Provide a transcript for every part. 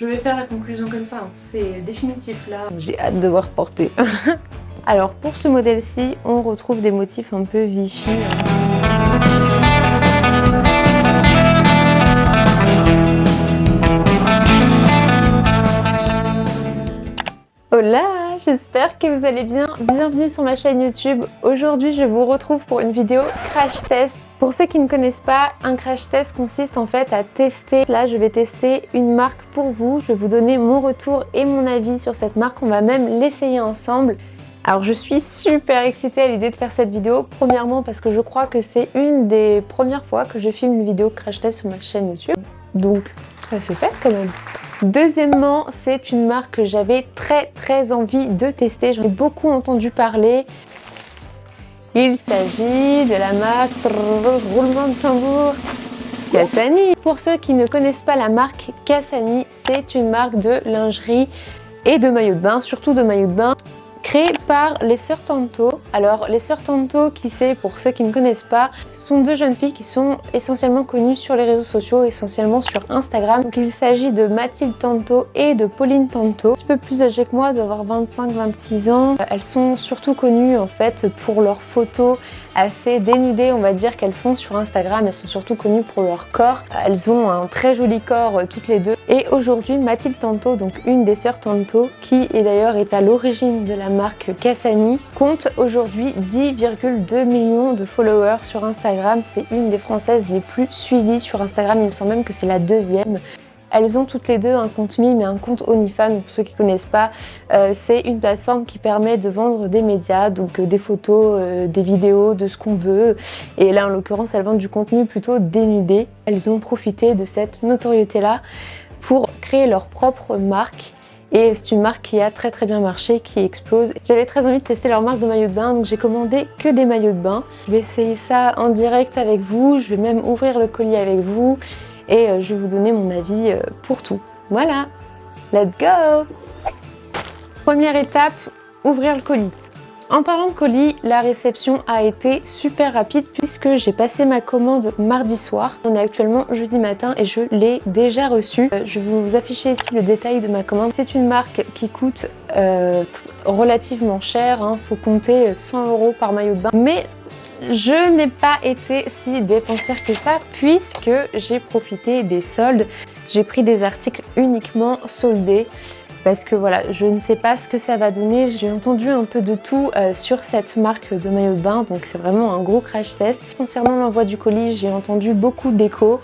Je vais faire la conclusion comme ça, hein. C'est définitif là. J'ai hâte de voir porter. Alors pour ce modèle-ci, on retrouve des motifs un peu Vichy. Hola, j'espère que vous allez bien. Bienvenue sur ma chaîne YouTube. Aujourd'hui, je vous retrouve pour une vidéo crash test. Pour ceux qui ne connaissent pas, un crash test consiste en fait à tester. Là, je vais tester une marque pour vous. Je vais vous donner mon retour et mon avis sur cette marque. On va même l'essayer ensemble. Alors, je suis super excitée à l'idée de faire cette vidéo. Premièrement, parce que je crois que c'est une des premières fois que je filme une vidéo crash test sur ma chaîne YouTube. Donc, ça se fait quand même. Deuxièmement, c'est une marque que j'avais très envie de tester. J'en ai beaucoup entendu parler. Il s'agit de la marque roulement de tambour Cassani. Pour ceux qui ne connaissent pas la marque Cassani, c'est une marque de lingerie et de maillots de bain, surtout de maillots de bain, créée par les sœurs Tanto. Alors les sœurs Tanto, qui c'est pour ceux qui ne connaissent pas, ce sont deux jeunes filles qui sont essentiellement connues sur les réseaux sociaux, essentiellement sur Instagram. Donc il s'agit de Mathilde Tanto et de Pauline Tanto, un petit peu plus âgées que moi, d'avoir 25-26 ans. Elles sont surtout connues en fait pour leurs photos assez dénudées, on va dire, qu'elles font sur Instagram. Elles sont surtout connues pour leur corps. Elles ont un très joli corps toutes les deux. Et aujourd'hui, Mathilde Tanto, donc une des sœurs Tanto, qui est d'ailleurs à l'origine de la marque Cassani, compte aujourd'hui 10,2 millions de followers sur Instagram. C'est une des françaises les plus suivies sur Instagram. Il me semble même que c'est la deuxième. Elles ont toutes les deux un compte Mime et un compte OnlyFans. Pour ceux qui ne connaissent pas, c'est une plateforme qui permet de vendre des médias, donc des photos, des vidéos, de ce qu'on veut. Et là, en l'occurrence, elles vendent du contenu plutôt dénudé. Elles ont profité de cette notoriété-là pour créer leur propre marque. Et c'est une marque qui a très bien marché, qui explose. J'avais très envie de tester leur marque de maillot de bain, donc j'ai commandé que des maillots de bain. Je vais essayer ça en direct avec vous, je vais même ouvrir le colis avec vous et je vais vous donner mon avis pour tout. Voilà, let's go! Première étape, ouvrir le colis. En parlant de colis, la réception a été super rapide puisque j'ai passé ma commande mardi soir. On est actuellement jeudi matin et je l'ai déjà reçue. Je vais vous afficher ici le détail de ma commande. C'est une marque qui coûte relativement cher, hein. Faut compter 100 € par maillot de bain. Mais je n'ai pas été si dépensière que ça puisque j'ai profité des soldes. J'ai pris des articles uniquement soldés. Parce que voilà, je ne sais pas ce que ça va donner. J'ai entendu un peu de tout sur cette marque de maillot de bain, donc c'est vraiment un gros crash test. Concernant l'envoi du colis, j'ai entendu beaucoup d'échos,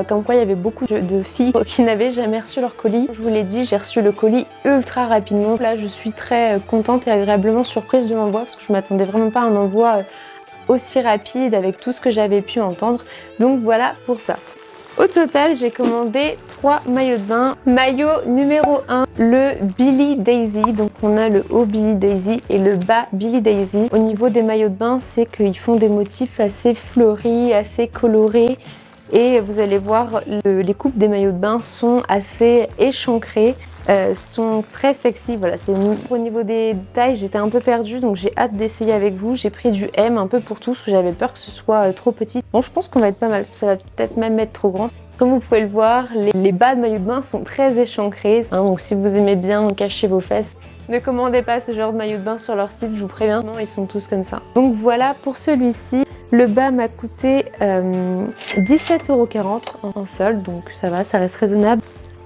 comme quoi il y avait beaucoup de filles qui n'avaient jamais reçu leur colis. Je vous l'ai dit, j'ai reçu le colis ultra rapidement. Là, je suis très contente et agréablement surprise de l'envoi, parce que je m'attendais vraiment pas à un envoi aussi rapide avec tout ce que j'avais pu entendre. Donc voilà pour ça. Au total, j'ai commandé 3 maillots de bain. Maillot numéro 1, le Billy Daisy. Donc on a le haut Billy Daisy et le bas Billy Daisy. Au niveau des maillots de bain, c'est qu'ils font des motifs assez fleuris, assez colorés. Et vous allez voir, les coupes des maillots de bain sont assez échancrées, sont très sexy. Voilà, au niveau des tailles, j'étais un peu perdue, donc j'ai hâte d'essayer avec vous. J'ai pris du M un peu pour tout, parce que j'avais peur que ce soit trop petit. Bon, je pense qu'on va être pas mal, ça va peut-être même être trop grand. Comme vous pouvez le voir, les bas de maillot de bain sont très échancrés, hein, donc si vous aimez bien cacher vos fesses, ne commandez pas ce genre de maillot de bain sur leur site, je vous préviens, non, ils sont tous comme ça. Donc voilà pour celui-ci. Le bas m'a coûté 17,40 € en solde, donc ça va, ça reste raisonnable.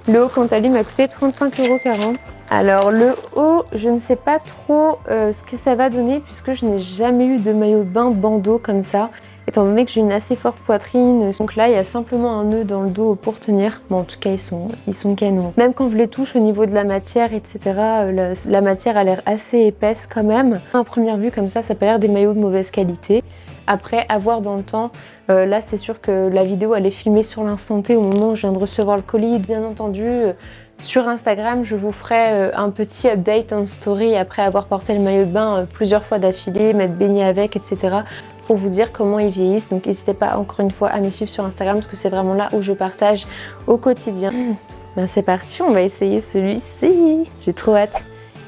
Le haut, quant à lui, m'a coûté 35,40 €. Alors le haut, je ne sais pas trop ce que ça va donner puisque je n'ai jamais eu de maillot de bain bandeau comme ça. Étant donné que j'ai une assez forte poitrine, donc là il y a simplement un nœud dans le dos pour tenir. Bon, en tout cas ils sont canons. Même quand je les touche au niveau de la matière, etc., la matière a l'air assez épaisse quand même. À première vue comme ça peut l'air des maillots de mauvaise qualité. Après, à voir dans le temps, là c'est sûr que la vidéo elle est filmée sur l'instant T au moment où je viens de recevoir le colis. Bien entendu, sur Instagram, je vous ferai un petit update en story après avoir porté le maillot de bain plusieurs fois d'affilée, m'être baigné avec, etc. pour vous dire comment ils vieillissent. Donc n'hésitez pas encore une fois à me suivre sur Instagram parce que c'est vraiment là où je partage au quotidien. Ben c'est parti, on va essayer celui-ci. J'ai trop hâte.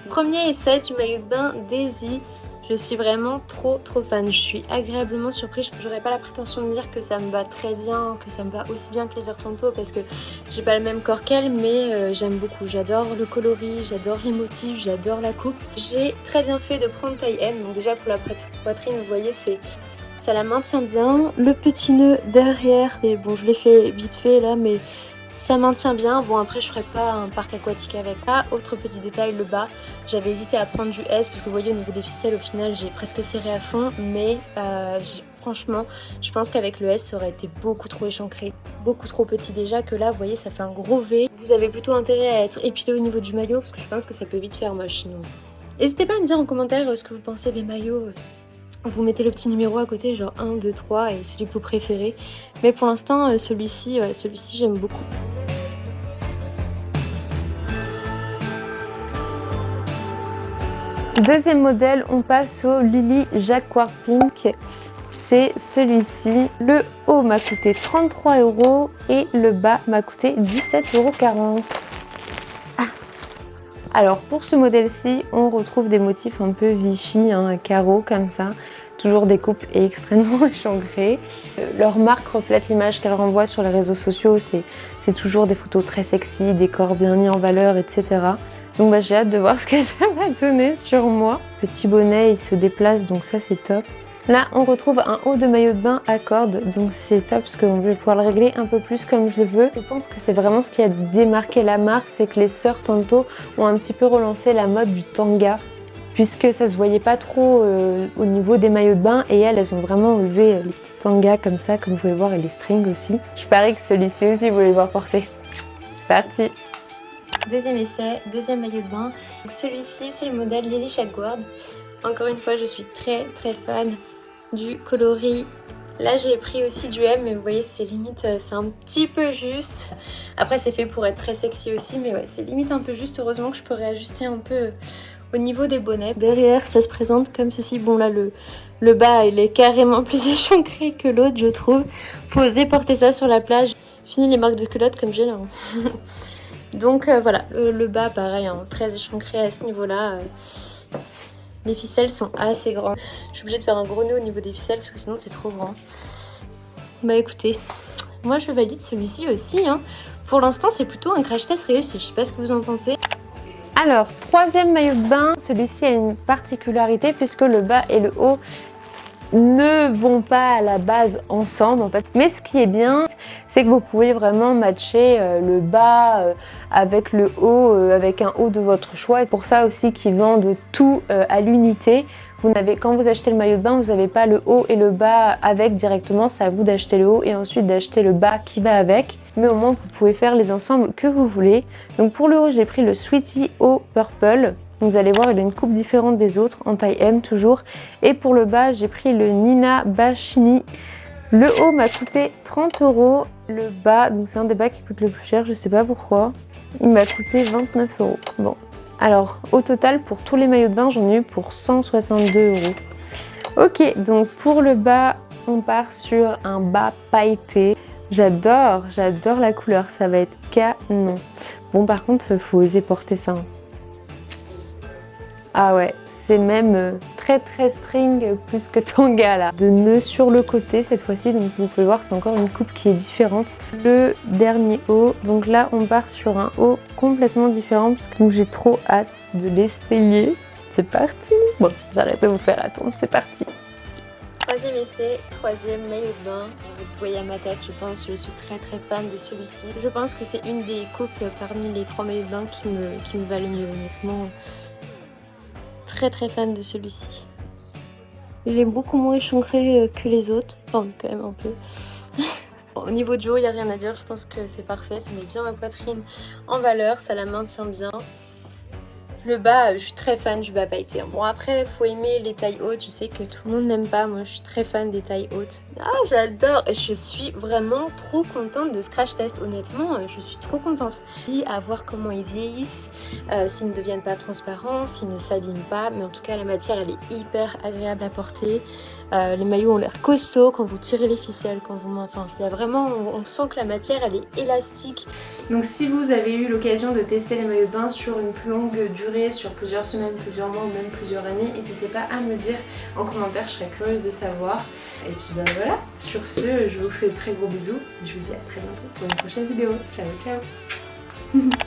Premier essai du maillot de bain Daisy. Je suis vraiment trop fan, je suis agréablement surprise. J'aurais pas la prétention de dire que ça me va très bien, que ça me va aussi bien que les Heures Tonto parce que j'ai pas le même corps qu'elle, mais j'aime beaucoup. J'adore le coloris, j'adore les motifs, j'adore la coupe. J'ai très bien fait de prendre taille M, donc déjà pour la poitrine, vous voyez, ça la maintient bien. Le petit nœud derrière, et bon je l'ai fait vite fait là, mais ça maintient bien. Bon après je ferai pas un parc aquatique avec. Ah, autre petit détail, le bas. J'avais hésité à prendre du S parce que vous voyez au niveau des ficelles au final j'ai presque serré à fond. Mais franchement je pense qu'avec le S ça aurait été beaucoup trop échancré. Beaucoup trop petit déjà que là vous voyez ça fait un gros V. Vous avez plutôt intérêt à être épilé au niveau du maillot parce que je pense que ça peut vite faire moche sinon. N'hésitez pas à me dire en commentaire ce que vous pensez des maillots. Vous mettez le petit numéro à côté, genre 1, 2, 3 et celui que vous préférez. Mais pour l'instant, celui-ci j'aime beaucoup. Deuxième modèle, on passe au Lily Jacquard Pink. C'est celui-ci. Le haut m'a coûté 33 € et le bas m'a coûté 17,40 €. Alors pour ce modèle-ci, on retrouve des motifs un peu Vichy, un carreau comme ça. Toujours des coupes extrêmement échancrées. Leur marque reflète l'image qu'elle renvoie sur les réseaux sociaux. C'est toujours des photos très sexy, des corps bien mis en valeur, etc. Donc j'ai hâte de voir ce que ça va donner sur moi. Petit bonnet, il se déplace, donc ça c'est top. Là, on retrouve un haut de maillot de bain à cordes, donc c'est top parce que je vais pouvoir le régler un peu plus comme je le veux. Je pense que c'est vraiment ce qui a démarqué la marque, c'est que les sœurs Tonto ont un petit peu relancé la mode du tanga, puisque ça se voyait pas trop au niveau des maillots de bain, et elles ont vraiment osé les petits tangas comme ça, comme vous pouvez voir, et le string aussi. Je parie que celui-ci aussi, vous voulez le voir porter. C'est parti! Deuxième essai, deuxième maillot de bain. Celui-ci, c'est le modèle Lily Jacquard. Encore une fois, je suis très fan du coloris. Là j'ai pris aussi du M, mais vous voyez c'est limite, c'est un petit peu juste. Après c'est fait pour être très sexy aussi, mais ouais c'est limite un peu juste. Heureusement que je peux réajuster un peu au niveau des bonnets. Derrière ça se présente comme ceci. Bon là le bas il est carrément plus échancré que l'autre je trouve. Faut oser porter ça sur la plage. Fini les marques de culottes comme j'ai là. Donc voilà, le bas pareil, hein, très échancré à ce niveau-là. Les ficelles sont assez grandes. Je suis obligée de faire un gros nœud au niveau des ficelles parce que sinon c'est trop grand. Bah écoutez, moi je valide celui-ci aussi. Hein. Pour l'instant c'est plutôt un crash test réussi. Je sais pas ce que vous en pensez. Alors, troisième maillot de bain, celui-ci a une particularité puisque le bas et le haut ne vont pas à la base ensemble en fait. Mais ce qui est bien, c'est que vous pouvez vraiment matcher le bas avec le haut, avec un haut de votre choix. Et pour ça aussi qu'ils vendent tout à l'unité. Quand vous achetez le maillot de bain, vous n'avez pas le haut et le bas avec directement. C'est à vous d'acheter le haut et ensuite d'acheter le bas qui va avec. Mais au moins vous pouvez faire les ensembles que vous voulez. Donc pour le haut, j'ai pris le Sweetie Haut Purple. Vous allez voir, il a une coupe différente des autres, en taille M toujours. Et pour le bas, j'ai pris le Nina Bachini. Le haut m'a coûté 30 €. Le bas, donc c'est un des bas qui coûte le plus cher, je sais pas pourquoi. Il m'a coûté 29 €. Bon, alors au total, pour tous les maillots de bain, j'en ai eu pour 162 €. Ok, donc pour le bas, on part sur un bas pailleté. J'adore la couleur, ça va être canon. Bon, par contre, faut oser porter ça. Hein. Ah ouais, c'est même très string plus que tanga là. De nœuds sur le côté cette fois-ci, donc vous pouvez voir c'est encore une coupe qui est différente. Le dernier haut, donc là on part sur un haut complètement différent parce que j'ai trop hâte de l'essayer. C'est parti. Bon, j'arrête de vous faire attendre, c'est parti. Troisième essai, troisième maillot de bain. Vous voyez à ma tête, je pense, je suis très fan de celui-ci. Je pense que c'est une des coupes parmi les 3 maillots de bain qui me va le mieux honnêtement. Très fan de celui-ci. Il est beaucoup moins échancré que les autres. Enfin, quand même un peu. Au niveau du haut, il n'y a rien à dire. Je pense que c'est parfait. Ça met bien ma poitrine en valeur. Ça la maintient bien. Le bas, je suis très fan du bas pailleté. Bon après, faut aimer les tailles hautes. Je sais que tout le monde n'aime pas. Moi, je suis très fan des tailles hautes. Ah, j'adore. Je suis vraiment trop contente de ce crash test. Honnêtement, je suis trop contente. Et à voir comment ils vieillissent, s'ils ne deviennent pas transparents, s'ils ne s'abîment pas. Mais en tout cas, la matière, elle est hyper agréable à porter. Les maillots ont l'air costauds quand vous tirez les ficelles, quand vous... Enfin, c'est vraiment... On sent que la matière, elle est élastique. Donc si vous avez eu l'occasion de tester les maillots de bain sur une plus longue durée durer sur plusieurs semaines, plusieurs mois ou même plusieurs années, n'hésitez pas à me le dire en commentaire, je serais curieuse de savoir. Et puis bah voilà, sur ce, je vous fais de très gros bisous et je vous dis à très bientôt pour une prochaine vidéo. Ciao ciao.